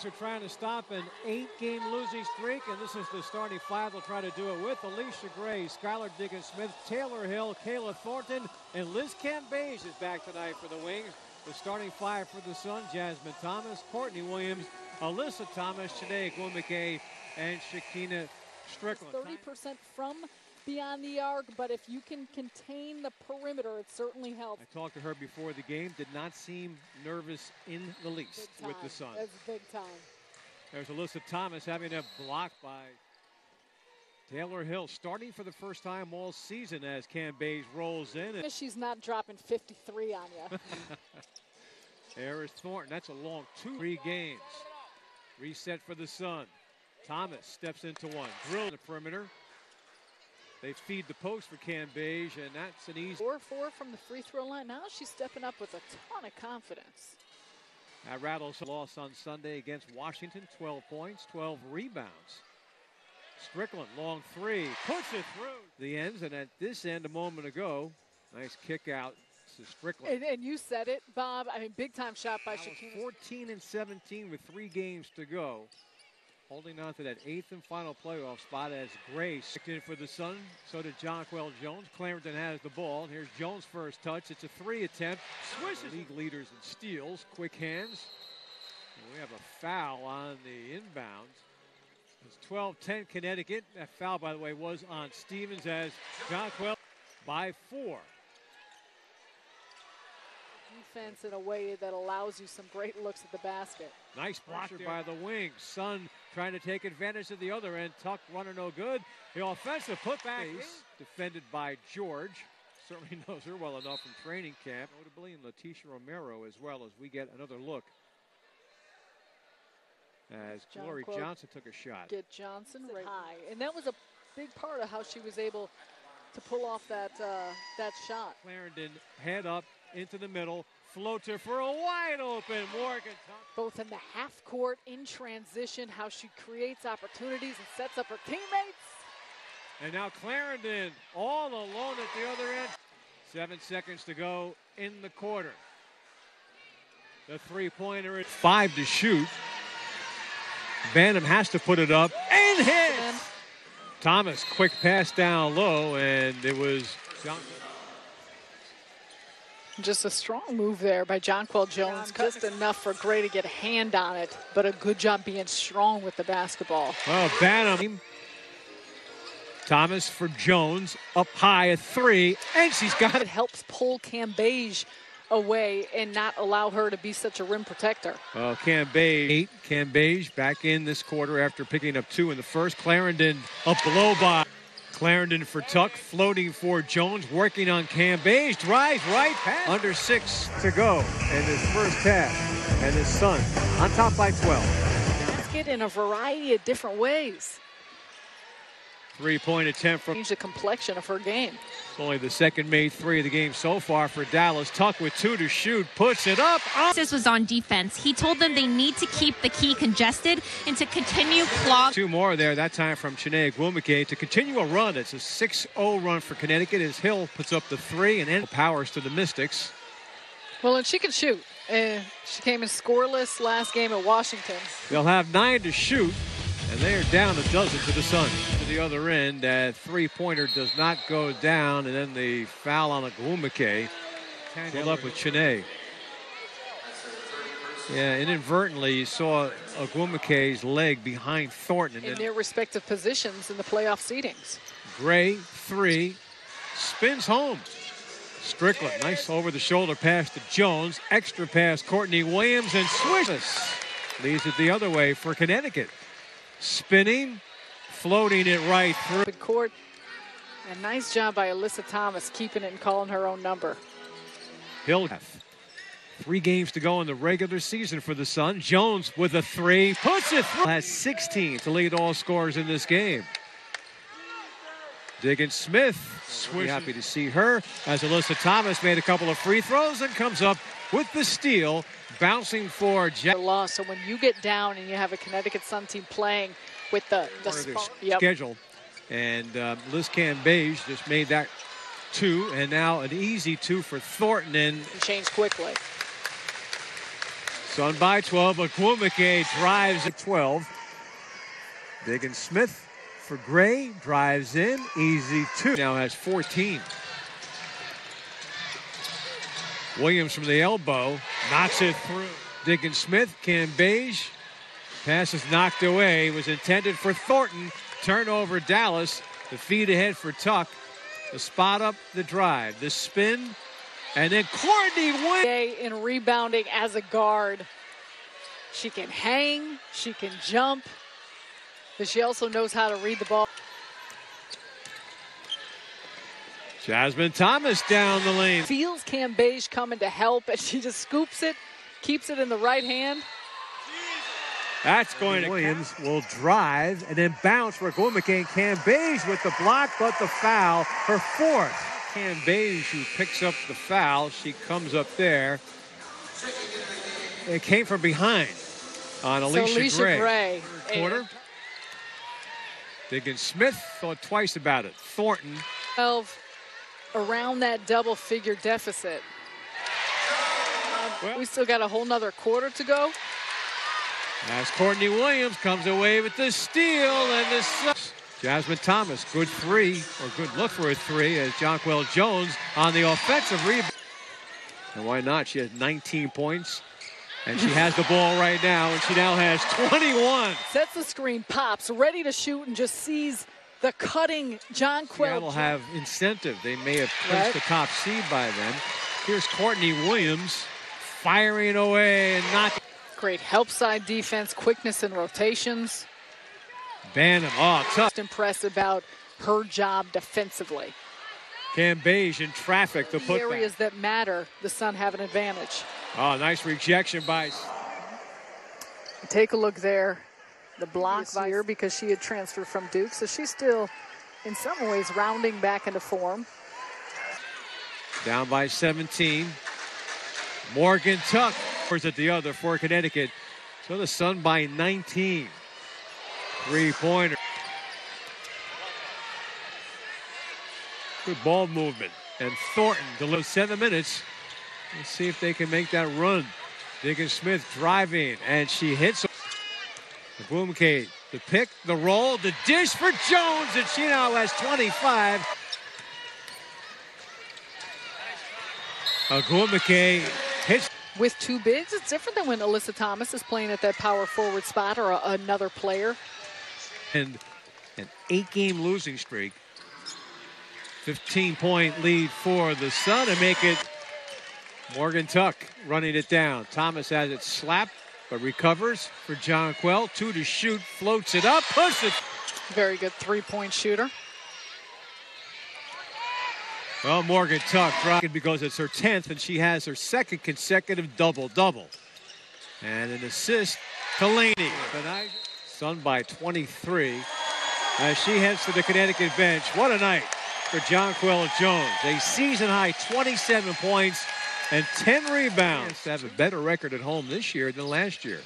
are trying to stop an 8-game losing streak, and this is the starting five they'll try to do it with. Alicia Gray, Skylar Diggins-Smith, Taylor Hill, Kayla Thornton, and Liz Cambage is back tonight for the Wings. The starting five for the Sun: Jasmine Thomas, Courtney Williams, Alyssa Thomas, Shanae Gwumike, and Shakina Strickland. 30% from beyond the arc, but if you can contain the perimeter, it certainly helps. I talked to her before the game, did not seem nervous in the least with the Sun. That's big time. There's Alyssa Thomas having a block by Taylor Hill, starting for the first time all season as Cambage rolls in. She's not dropping 53 on you. There is Thornton. That's a long 2-3 games. Reset for the Sun. Thomas steps into one. Drill in the perimeter. They feed the post for Cambage, and that's an easy 4-4 from the free throw line. Now she's stepping up with a ton of confidence. That rattles loss on Sunday against Washington. 12 points, 12 rebounds. Strickland, long three, puts it through the ends, and at this end a moment ago, nice kick out to Strickland. And you said it, Bob. I mean, big time shot by Shakina. 14 and 17 with 3 games to go. Holding on to that 8th and final playoff spot as Grace kicked in for the Sun. So did Jonquel Jones. Clarendon has the ball. Here's Jones' first touch. It's a 3 attempt. Swishes. League leaders in steals. Quick hands. And we have a foul on the inbounds. It's 12-10 Connecticut. That foul, by the way, was on Stevens as Jonquel by 4. Defense in a way that allows you some great looks at the basket. Nice block by the wings. Sun trying to take advantage of the other end. Tuck runner no good. The offensive putback defended by George. Certainly knows her well enough from training camp. Notably in Leticia Romero as well, as we get another look. As Glory Johnson took a shot. Get Johnson right high. And that was a big part of how she was able to pull off that shot. Clarendon head up into the middle. Floater for a wide open Morgan. Both in the half court, in transition, how she creates opportunities and sets up her teammates. And now Clarendon all alone at the other end. 7 seconds to go in the quarter. The three-pointer is 5 to shoot. Bantam has to put it up and hit. Thomas, quick pass down low, and it was Johnson. Just a strong move there by Jonquel Jones. Just enough for Gray to get a hand on it, but a good job being strong with the basketball. Well, Bantam. Thomas for Jones, up high, a 3, and she's got it. It helps pull Cambage away and not allow her to be such a rim protector. Well, Cambage back in this quarter after picking up 2 in the first. Clarendon up below by Clarendon for Tuck, floating for Jones, working on Cambage, drives right past. Under 6 to go in his first half, and his Sun on top by 12. Basket in a variety of different ways. 3-point attempt from change the complexion of her game. It's only the second made 3 of the game so far for Dallas. Tuck with 2 to shoot, puts it up. This was on defense. He told them they need to keep the key congested and to continue clogging. 2 more there, that time from Shanae Gwumike to continue a run. It's a 6-0 run for Connecticut as Hill puts up the 3 and then powers to the Mystics. Well, and she can shoot. She came in scoreless last game at Washington. They'll have 9 to shoot. And they are down a dozen to the Sun. To the other end, that 3-pointer does not go down, and then the foul on a Gwumike. Pulled up with Shanae. Yeah, inadvertently you saw Gwumike's leg behind Thornton. In their respective positions in the playoff seedings. Gray, 3, spins home. Strickland, nice over-the-shoulder pass to Jones. Extra pass, Courtney Williams, and swishes. Leaves it the other way for Connecticut. Spinning, floating it right through. Good court. A nice job by Alyssa Thomas keeping it and calling her own number. Hill, 3 games to go in the regular season for the Sun. Jones with a 3, puts it through. Has 16 to lead all scorers in this game. Diggins-Smith, happy to see her as Alyssa Thomas made a couple of free throws and comes up with the steal. Bouncing for loss. So when you get down and you have a Connecticut Sun team playing with the schedule, and Liz Cambage just made that 2, and now an easy 2 for Thornton. And change quickly. Sun by 12, but Kwumake drives at 12. Diggins-Smith for Gray, drives in, easy two. Now has 14. Williams from the elbow, knocks it through. Diggins-Smith, Cambage, pass is knocked away, was intended for Thornton. Turnover Dallas, the feed ahead for Tuck. The spot up, the drive, the spin, and then Courtney Williams. In rebounding as a guard. She can hang, she can jump, but she also knows how to read the ball. Jasmine Thomas down the lane. Feels Cambage coming to help, and she just scoops it, keeps it in the right hand. That's going to Williams will drive and then bounce for Kwumake. Cambage with the block, but the foul, her fourth. Cambage who picks up the foul. She comes up there. It came from behind on Alicia Gray. Quarter. Diggins-Smith thought twice about it. Thornton. 12 around that double-figure deficit. We still got a whole nother quarter to go. As Courtney Williams comes away with the steal and the Jasmine Thomas, good three, or good look for a three, as Jonquel Jones on the offensive rebound. And why not? She has 19 points, and she has the ball right now, and she now has 21. Sets the screen, pops, ready to shoot, and just sees the cutting Jonquel. Seattle have incentive. They may have clinched the top seed by then. Here's Courtney Williams firing away and not. Great help side defense, quickness in rotations. Banham, oh, tough. Just impressed about her job defensively. Cambage in traffic to put areas that matter, the Sun have an advantage. Oh, nice rejection by. Take a look there. The block by her because she had transferred from Duke, so she's still, in some ways, rounding back into form. Down by 17. Morgan Tuck at the other for Connecticut. So the Sun by 19. Three-pointer. Good ball movement. And Thornton delivers 7 minutes. Let's see if they can make that run. Diggins-Smith driving, and she hits. Kwumake, the pick, the roll, the dish for Jones, and she now has 25. Kwumake hits. With two bigs, it's different than when Alyssa Thomas is playing at that power forward spot or another player. And an 8-game losing streak. 15-point lead for the Sun and make it Morgan Tuck running it down. Thomas has it slapped, but recovers for Jonquel. 2 to shoot, floats it up, push it. Very good three-point shooter. Well, Morgan Tuck dropped because it's her 10th, and she has her second consecutive double-double. And an assist to Laney. Sun by 23 as she heads to the Connecticut bench. What a night for Jonquel Jones. A season-high 27 points and 10 rebounds. To have a better record at home this year than last year.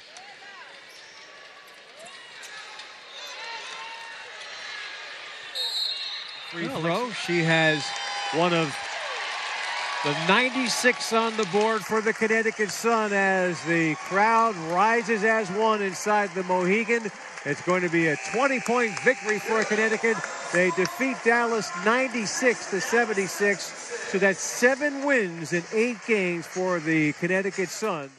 Free throw. She has one of the 96 on the board for the Connecticut Sun as the crowd rises as one inside the Mohegan. It's going to be a 20-point victory for Connecticut. They defeat Dallas 96-76. So that's 7 wins in 8 games for the Connecticut Sun.